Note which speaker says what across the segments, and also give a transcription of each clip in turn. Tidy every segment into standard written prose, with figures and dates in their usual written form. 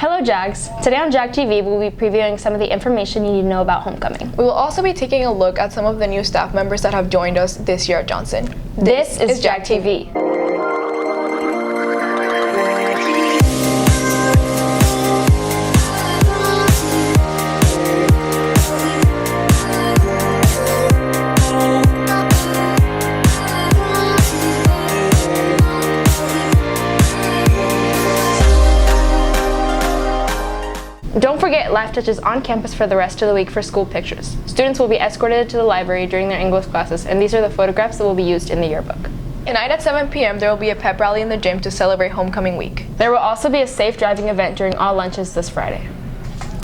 Speaker 1: Hello JAGs! Today on JAG TV we'll be previewing some of the information you need to know about homecoming.
Speaker 2: We will also be taking a look at some of the new staff members that have joined us this year at Johnson.
Speaker 1: This is JAG TV. Don't forget, Life Touch is on campus for the rest of the week for school pictures. Students will be escorted to the library during their English classes, and these are the photographs that will be used in the yearbook.
Speaker 2: Tonight at 7 p.m. there will be a pep rally in the gym to celebrate homecoming week.
Speaker 1: There will also be a safe driving event during all lunches this Friday.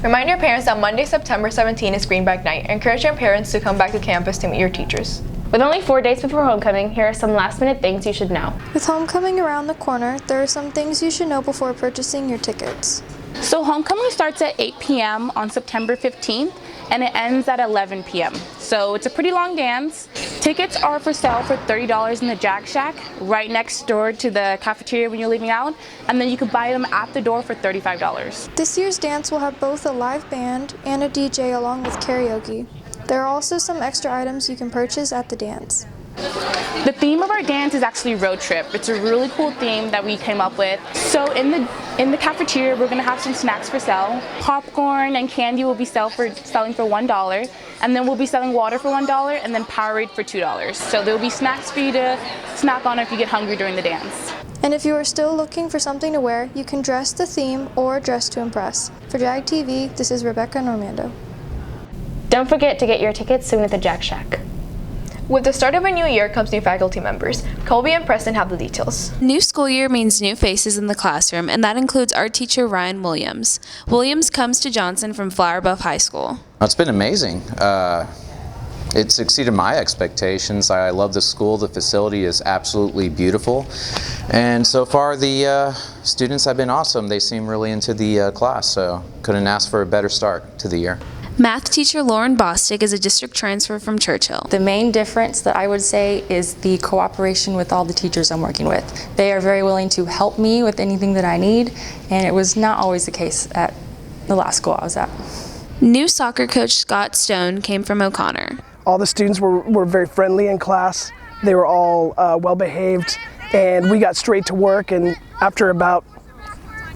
Speaker 2: Remind your parents that Monday, September 17 is Greenback Night. Encourage your parents to come back to campus to meet your teachers.
Speaker 1: With only 4 days before homecoming, here are some last-minute things you should know.
Speaker 3: With homecoming around the corner, there are some things you should know before purchasing your tickets.
Speaker 4: So homecoming starts at 8 p.m. on September 15th and it ends at 11 p.m. So it's a pretty long dance. Tickets are for sale for $30 in the JAG Shack right next door to the cafeteria when you're leaving out, and then you can buy them at the door for $35.
Speaker 3: This year's dance will have both a live band and a DJ along with karaoke. There are also some extra items you can purchase at the dance.
Speaker 4: The theme of our dance is actually road trip. It's a really cool theme that we came up with. So in the cafeteria, we're gonna have some snacks for sale. Popcorn and candy will be selling for $1, and then we'll be selling water for $1, and then Powerade for $2. So there will be snacks for you to snack on if you get hungry during the dance.
Speaker 3: And if you are still looking for something to wear, you can dress the theme or dress to impress. For JAG TV, this is Rebecca Normando.
Speaker 1: Don't forget to get your tickets soon at the JAG Shack.
Speaker 2: With the start of a new year comes new faculty members. Colby and Preston have the details.
Speaker 5: New school year means new faces in the classroom, and that includes art teacher Ryan Williams. Williams comes to Johnson from Flower Bluff High School.
Speaker 6: It's been amazing. It's exceeded my expectations. I love the school. The facility is absolutely beautiful. And so far the students have been awesome. They seem really into the class, so couldn't ask for a better start to the year.
Speaker 5: Math teacher Lauren Bostic is a district transfer from Churchill.
Speaker 7: The main difference that I would say is the cooperation with all the teachers I'm working with. They are very willing to help me with anything that I need, and it was not always the case at the last school I was at.
Speaker 5: New soccer coach Scott Stone came from O'Connor.
Speaker 8: All the students were very friendly in class. They were all well behaved, and we got straight to work, and after about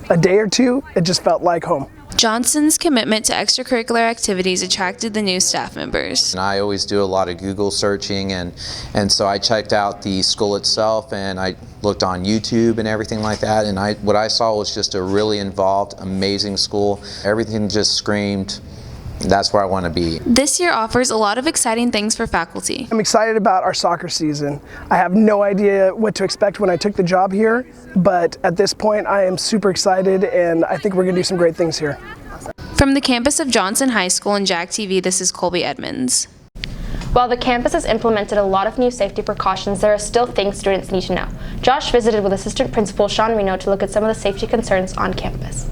Speaker 8: a day or two, it just felt like home.
Speaker 5: Johnson's commitment to extracurricular activities attracted the new staff members.
Speaker 6: And I always do a lot of Google searching, and so I checked out the school itself, and I looked on YouTube and everything like that, and what I saw was just a really involved, amazing school. Everything just screamed, that's where I want to be.
Speaker 5: This year offers a lot of exciting things for faculty.
Speaker 8: I'm excited about our soccer season. I have no idea what to expect when I took the job here, but at this point I am super excited, and I think we're going to do some great things here.
Speaker 5: From the campus of Johnson High School and JAG TV, this is Colby Edmonds.
Speaker 1: While the campus has implemented a lot of new safety precautions, there are still things students need to know. Josh visited with Assistant Principal Sean Reno to look at some of the safety concerns on campus.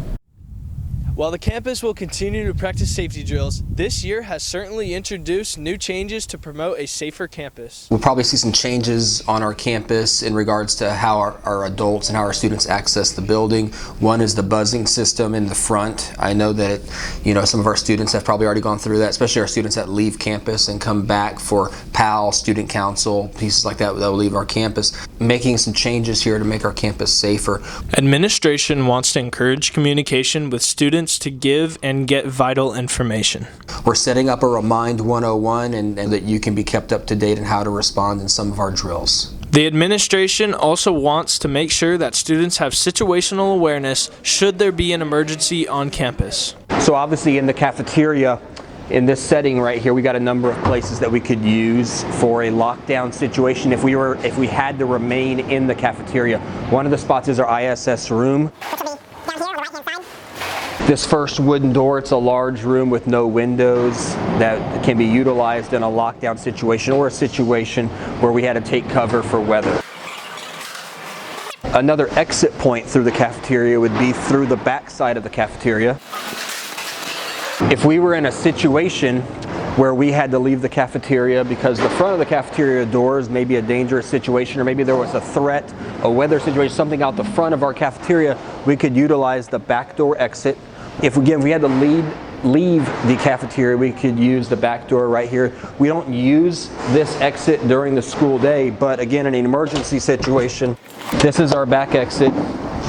Speaker 9: While the campus will continue to practice safety drills, this year has certainly introduced new changes to promote a safer campus.
Speaker 10: We'll probably see some changes on our campus in regards to how our adults and how our students access the building. One is the buzzing system in the front. I know that some of our students have probably already gone through that, especially our students that leave campus and come back for PAL, student council, pieces like that will leave our campus. Making some changes here to make our campus safer.
Speaker 9: Administration wants to encourage communication with students to give and get vital information.
Speaker 10: We're setting up a Remind 101 and that you can be kept up to date on how to respond in some of our drills.
Speaker 9: The administration also wants to make sure that students have situational awareness should there be an emergency on campus.
Speaker 11: So obviously in the cafeteria, in this setting right here, we got a number of places that we could use for a lockdown situation if we had to remain in the cafeteria. One of the spots is our ISS room. This first wooden door, it's a large room with no windows that can be utilized in a lockdown situation or a situation where we had to take cover for weather. Another exit point through the cafeteria would be through the back side of the cafeteria. If we were in a situation where we had to leave the cafeteria because the front of the cafeteria doors may be a dangerous situation, or maybe there was a threat, a weather situation, something out the front of our cafeteria, we could utilize the back door exit. If we had to leave the cafeteria, we could use the back door right here. We don't use this exit during the school day, but again, in an emergency situation, this is our back exit.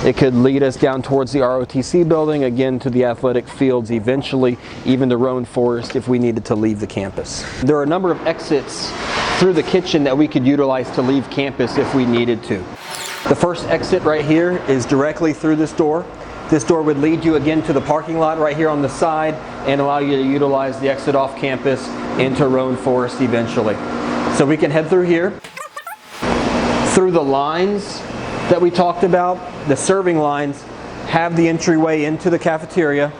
Speaker 11: It could lead us down towards the ROTC building, again to the athletic fields, eventually even to Roan Forest if we needed to leave the campus. There are a number of exits through the kitchen that we could utilize to leave campus if we needed to. The first exit right here is directly through this door. This door would lead you again to the parking lot right here on the side and allow you to utilize the exit off campus into Roan Forest eventually. So we can head through here, through the lines that we talked about. The serving lines have the entryway into the cafeteria,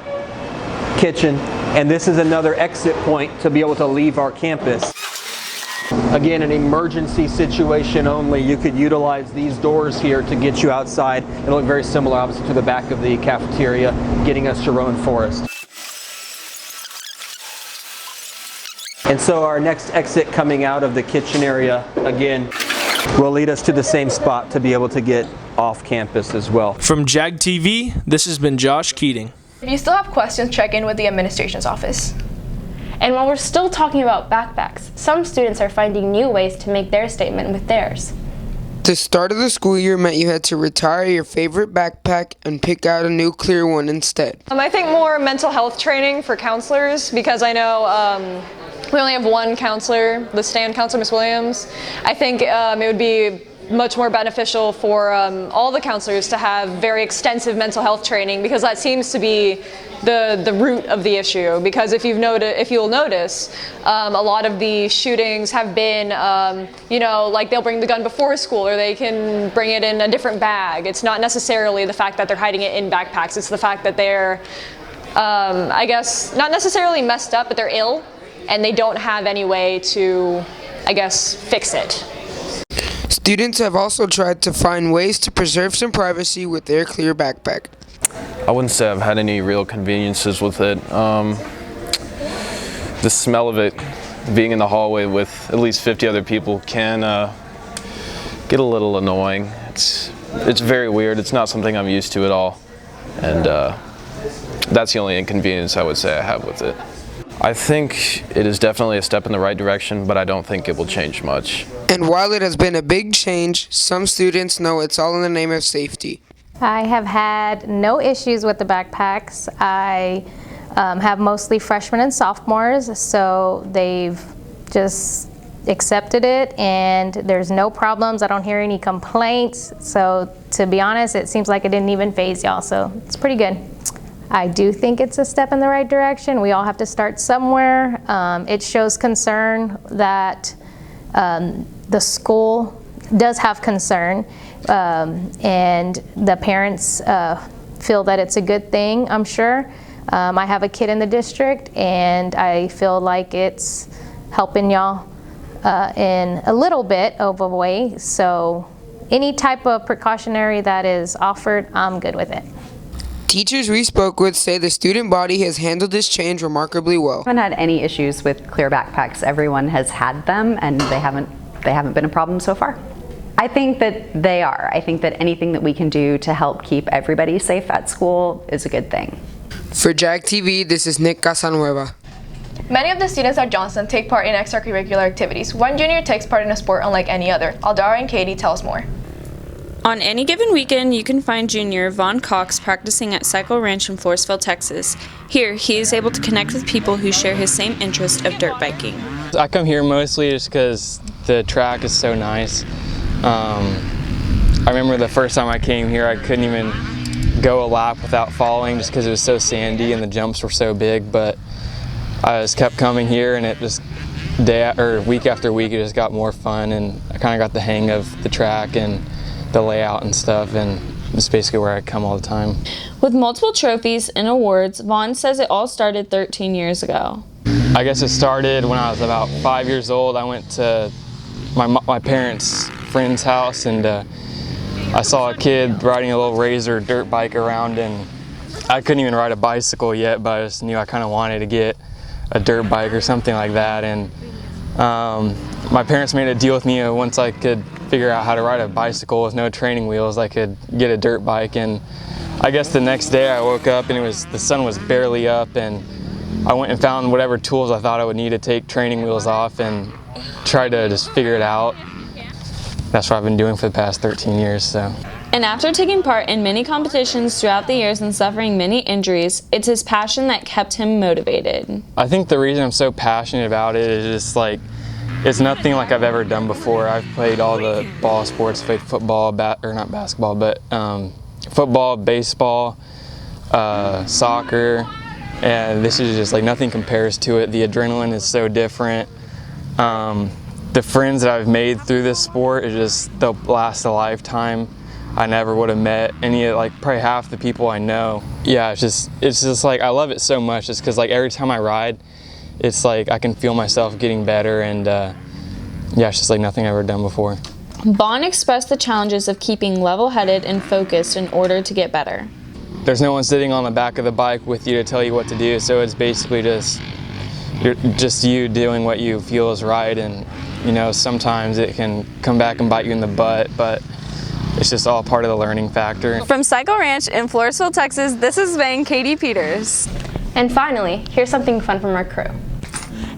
Speaker 11: kitchen, and this is another exit point to be able to leave our campus. Again, an emergency situation only, you could utilize these doors here to get you outside. It'll look very similar, obviously, to the back of the cafeteria, getting us to Roan Forest. And so our next exit coming out of the kitchen area, again, will lead us to the same spot to be able to get off campus as well.
Speaker 9: From JAG TV, this has been Josh Keating.
Speaker 2: If you still have questions, check in with the administration's office.
Speaker 1: And while we're still talking about backpacks, some students are finding new ways to make their statement with theirs.
Speaker 12: The start of the school year meant you had to retire your favorite backpack and pick out a new clear one instead.
Speaker 13: I think more mental health training for counselors, because I know we only have one counselor, the stand counselor, Ms. Williams. I think it would be much more beneficial for all the counselors to have very extensive mental health training, because that seems to be the root of the issue. Because if you'll notice, a lot of the shootings have been, like they'll bring the gun before school, or they can bring it in a different bag. It's not necessarily the fact that they're hiding it in backpacks, it's the fact that they're, I guess, not necessarily messed up, but they're ill, and they don't have any way to, I guess, fix it.
Speaker 12: Students have also tried to find ways to preserve some privacy with their clear backpack.
Speaker 14: I wouldn't say I've had any real conveniences with it. The smell of it, being in the hallway with at least 50 other people, can get a little annoying. It's very weird. It's not something I'm used to at all, and that's the only inconvenience I would say I have with it. I think it is definitely a step in the right direction, but I don't think it will change much.
Speaker 12: And while it has been a big change, some students know it's all in the name of safety.
Speaker 15: I have had no issues with the backpacks. I have mostly freshmen and sophomores, so they've just accepted it and there's no problems. I don't hear any complaints. So to be honest, it seems like it didn't even faze y'all, so it's pretty good. I do think it's a step in the right direction. We all have to start somewhere. It shows concern that the school does have concern, and the parents feel that it's a good thing, I'm sure. I have a kid in the district, and I feel like it's helping y'all in a little bit of a way. So any type of precautionary that is offered, I'm good with it.
Speaker 12: Teachers we spoke with say the student body has handled this change remarkably well.
Speaker 16: I haven't had any issues with clear backpacks. Everyone has had them and they haven't been a problem so far. I think that they are. I think that anything that we can do to help keep everybody safe at school is a good thing.
Speaker 12: For JAG TV, this is Nick Casanueva.
Speaker 2: Many of the students at Johnson take part in extracurricular activities. One junior takes part in a sport unlike any other. Aldara and Katie tell us more.
Speaker 5: On any given weekend, you can find junior Vaughn Cox practicing at Cycle Ranch in Floresville, Texas. Here, he is able to connect with people who share his same interest of dirt biking.
Speaker 17: I come here mostly just because the track is so nice. I remember the first time I came here, I couldn't even go a lap without falling just because it was so sandy and the jumps were so big, but I just kept coming here and it just week after week it just got more fun, and I kind of got the hang of the track and the layout and stuff, and it's basically where I come all the time.
Speaker 5: With multiple trophies and awards, Vaughn says it all started 13 years ago.
Speaker 17: I guess it started when I was about 5 years old. I went to my parents' friend's house, and I saw a kid riding a little Razor dirt bike around, and I couldn't even ride a bicycle yet, but I just knew I kind of wanted to get a dirt bike or something like that. And my parents made a deal with me once I could figure out how to ride a bicycle with no training wheels, I could get a dirt bike. And I guess the next day I woke up and the sun was barely up, and I went and found whatever tools I thought I would need to take training wheels off and tried to just figure it out. That's what I've been doing for the past 13 years. So.
Speaker 5: And after taking part in many competitions throughout the years and suffering many injuries, it's his passion that kept him motivated.
Speaker 17: I think the reason I'm so passionate about it is just like, it's nothing like I've ever done before. I've played all the ball sports, played football, or not basketball, but football, baseball, soccer, and this is just like nothing compares to it. The adrenaline is so different. The friends that I've made through this sport is just, they'll last a lifetime. I never would have met any, like probably half the people I know. Yeah, it's just like, I love it so much just because like every time I ride, it's like I can feel myself getting better, and yeah, it's just like nothing I've ever done before.
Speaker 5: Vaughn expressed the challenges of keeping level-headed and focused in order to get better.
Speaker 17: There's no one sitting on the back of the bike with you to tell you what to do, so it's basically just you doing what you feel is right, and you know, sometimes it can come back and bite you in the butt, but it's just all part of the learning factor.
Speaker 5: From Cycle Ranch in Floresville, Texas, this has been Katie Peters.
Speaker 1: And finally, here's something fun from our crew.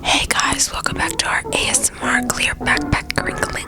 Speaker 18: Hey guys, welcome back to our ASMR clear backpack crinkling.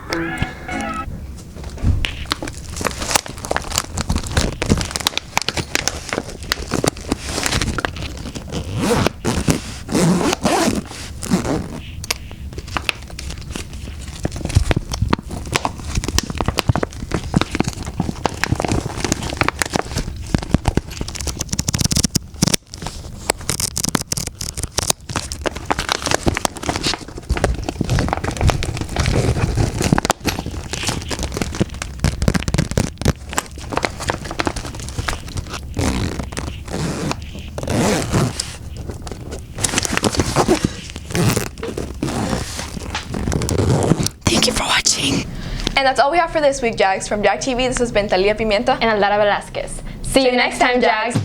Speaker 18: Thank you for watching.
Speaker 2: And that's all we have for this week, JAGs. From JAG TV, this has been Talia Pimienta
Speaker 1: and Aldara Velasquez. See you next time, JAGs.